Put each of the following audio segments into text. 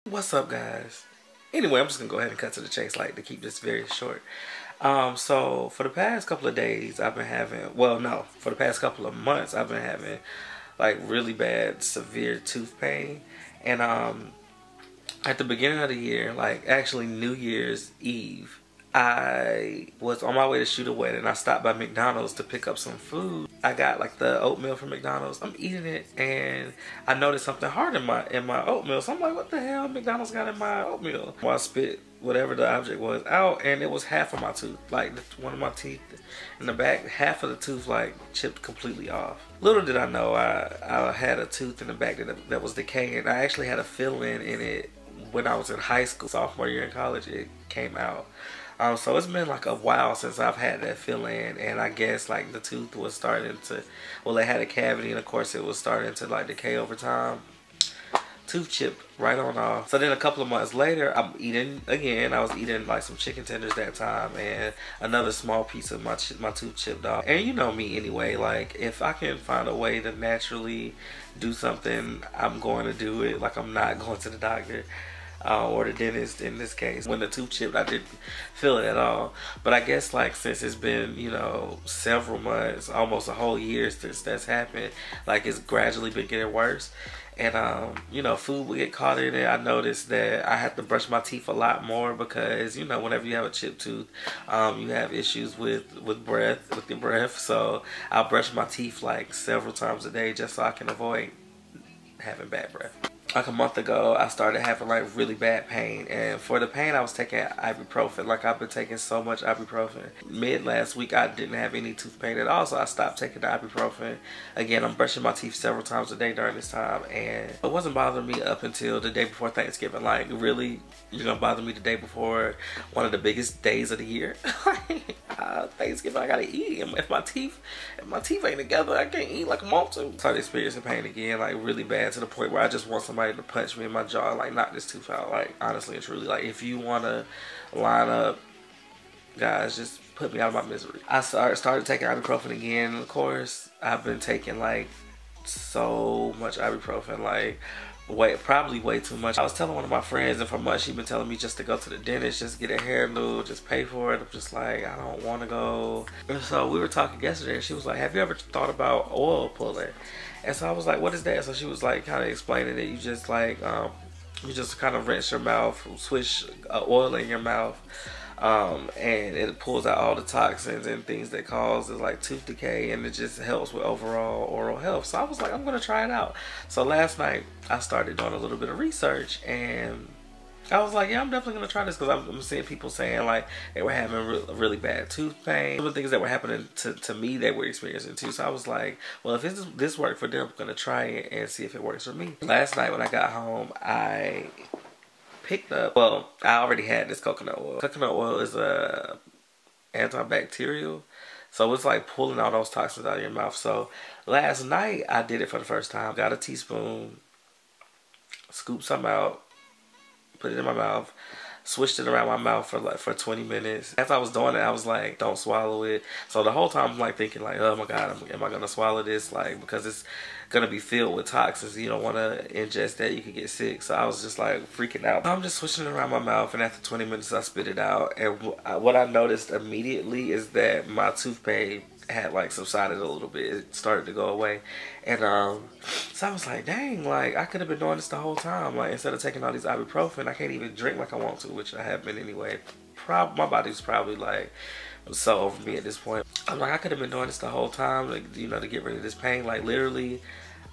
What's up, guys? Anyway, I'm just gonna go ahead and cut to the chase, like, to keep this very short. So for the past couple of days, I've been having, well, no, for the past couple of months, I've been having like really bad, severe tooth pain. And at the beginning of the year, like actually New Year's Eve, I was on my way to shoot a wedding. I stopped by McDonald's to pick up some food. I got like the oatmeal from McDonald's. I'm eating it and I noticed something hard in my oatmeal. So I'm like, what the hell McDonald's got in my oatmeal? Well, I spit whatever the object was out and it was half of my tooth. Like one of my teeth in the back, half of the tooth like chipped completely off. Little did I know I had a tooth in the back that was decaying. I actually had a fill-in in it when I was in high school. Sophomore year in college, it came out. So it's been like a while since I've had that fill-in, and I guess like the tooth was starting to, well, it had a cavity, and of course it was starting to like decay over time. Tooth chipped right on off. So then a couple of months later, I'm eating again. I was eating like some chicken tenders that time, and another small piece of my tooth chipped off. And you know me anyway, like if I can find a way to naturally do something, I'm going to do it. Like I'm not going to the doctor. Or the dentist in this case. When the tooth chipped, I didn't feel it at all. But I guess like since it's been, you know, several months, almost a whole year since that's happened, like it's gradually been getting worse. And you know, food will get caught in it. I noticed that I have to brush my teeth a lot more because, you know, whenever you have a chipped tooth, you have issues with your breath. So I'll brush my teeth like several times a day just so I can avoid having bad breath. Like a month ago, I started having like really bad pain, and for the pain I was taking ibuprofen. Like I've been taking so much ibuprofen. Mid last week I didn't have any tooth pain at all, so I stopped taking the ibuprofen. Again, I'm brushing my teeth several times a day during this time, and it wasn't bothering me up until the day before Thanksgiving. Like really, you're gonna bother me the day before one of the biggest days of the year. Thanksgiving, I gotta eat, and if my teeth ain't together, I can't eat like I want to. Started experiencing pain again, like really bad, to the point where I just want somebody to punch me in my jaw, like knock this tooth out. Like honestly and truly, like if you wanna line up, guys, just put me out of my misery. I started taking ibuprofen again. Of course, I've been taking like so much ibuprofen, like probably way too much. I was telling one of my friends, and for months she'd been telling me just to go to the dentist, just get a hairdo, just pay for it. I'm just like, I don't want to go. And so we were talking yesterday, and she was like, have you ever thought about oil pulling? And so I was like, what is that? So she was like kind of explaining it. You just like you just kind of rinse your mouth, swish oil in your mouth, and it pulls out all the toxins and things that cause like tooth decay, and it just helps with overall oral health. So I was like, I'm gonna try it out. So last night I started doing a little bit of research, and I was like, yeah, I'm definitely gonna try this, because I'm seeing people saying like they were having really bad tooth pain. Some of the things that were happening to me, they were experiencing too. So I was like, well, if this worked for them, I'm gonna try it and see if it works for me. Last night when I got home, I picked up, well, I already had this coconut oil. Coconut oil is a antibacterial, so it's like pulling all those toxins out of your mouth. So last night I did it for the first time. Got a teaspoon, scooped some out, put it in my mouth, swished it around my mouth for 20 minutes. As I was doing it, I was like, don't swallow it. So the whole time I'm like thinking like, oh my God, am I gonna swallow this? Like, because it's gonna be filled with toxins. You don't wanna ingest that, you could get sick. So I was just like freaking out. I'm just swishing it around my mouth, and after 20 minutes I spit it out. And what I noticed immediately is that my tooth pain had like subsided a little bit. It started to go away. And so I was like, dang, like I could have been doing this the whole time. Like instead of taking all these ibuprofen, I can't even drink like I want to, which I have been anyway. My body's probably like so over me at this point. I'm like, I could have been doing this the whole time, like, you know, to get rid of this pain. Like literally,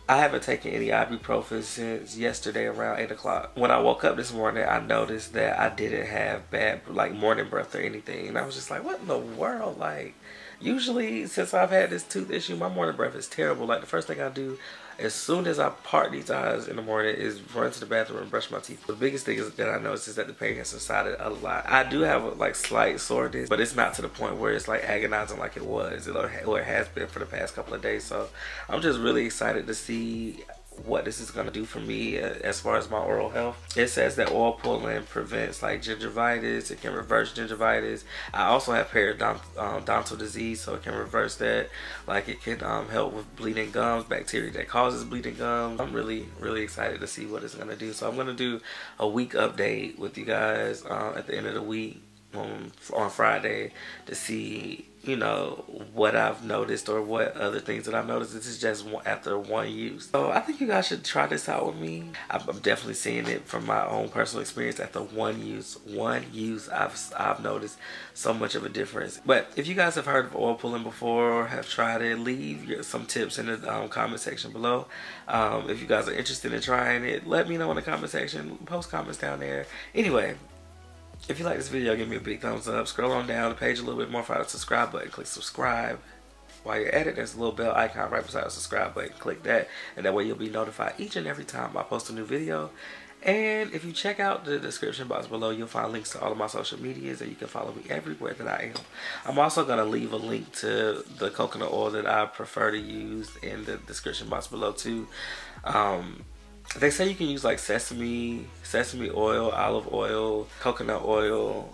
I haven't taken any ibuprofen since yesterday around 8 o'clock. When I woke up this morning, I noticed that I didn't have bad like morning breath or anything. And I was just like, what in the world? Like, usually since I've had this tooth issue, my morning breath is terrible. Like the first thing I do as soon as I part these eyes in the morning is run to the bathroom and brush my teeth. The biggest thing is that I noticed is that the pain has subsided a lot. I do have a like slight soreness, but it's not to the point where it's like agonizing like it was, or it has been for the past couple of days. So I'm just really excited to see what this is going to do for me as far as my oral health. It says that oil pulling prevents like gingivitis. It can reverse gingivitis. I also have periodontal disease, so it can reverse that. Like it can help with bleeding gums, bacteria that causes bleeding gums. I'm really excited to see what it's going to do. So I'm going to do a week update with you guys at the end of the week on Friday to see, you know, what I've noticed or what other things that I've noticed. This is just after one use. So I think you guys should try this out with me. I'm definitely seeing it from my own personal experience. After one use, I've noticed so much of a difference. But if you guys have heard of oil pulling before or have tried it, leave some tips in the comment section below. If you guys are interested in trying it, let me know in the comment section. Post comments down there. Anyway, if you like this video, give me a big thumbs up. Scroll on down the page a little bit more, find the subscribe button. Click subscribe. While you're at it, there's a little bell icon right beside the subscribe button. Click that, and that way you'll be notified each and every time I post a new video. And if you check out the description box below, you'll find links to all of my social medias, and you can follow me everywhere that I am. I'm also going to leave a link to the coconut oil that I prefer to use in the description box below too. They say you can use like sesame oil, olive oil, coconut oil.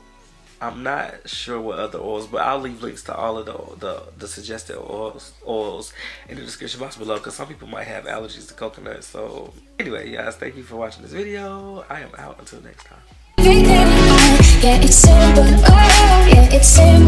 I'm not sure what other oils, but I'll leave links to all of the suggested oils in the description box below, because some people might have allergies to coconut. So anyway, guys, thank you for watching this video. I am out until next time. Yeah, it's simple. Oh, yeah, it's simple.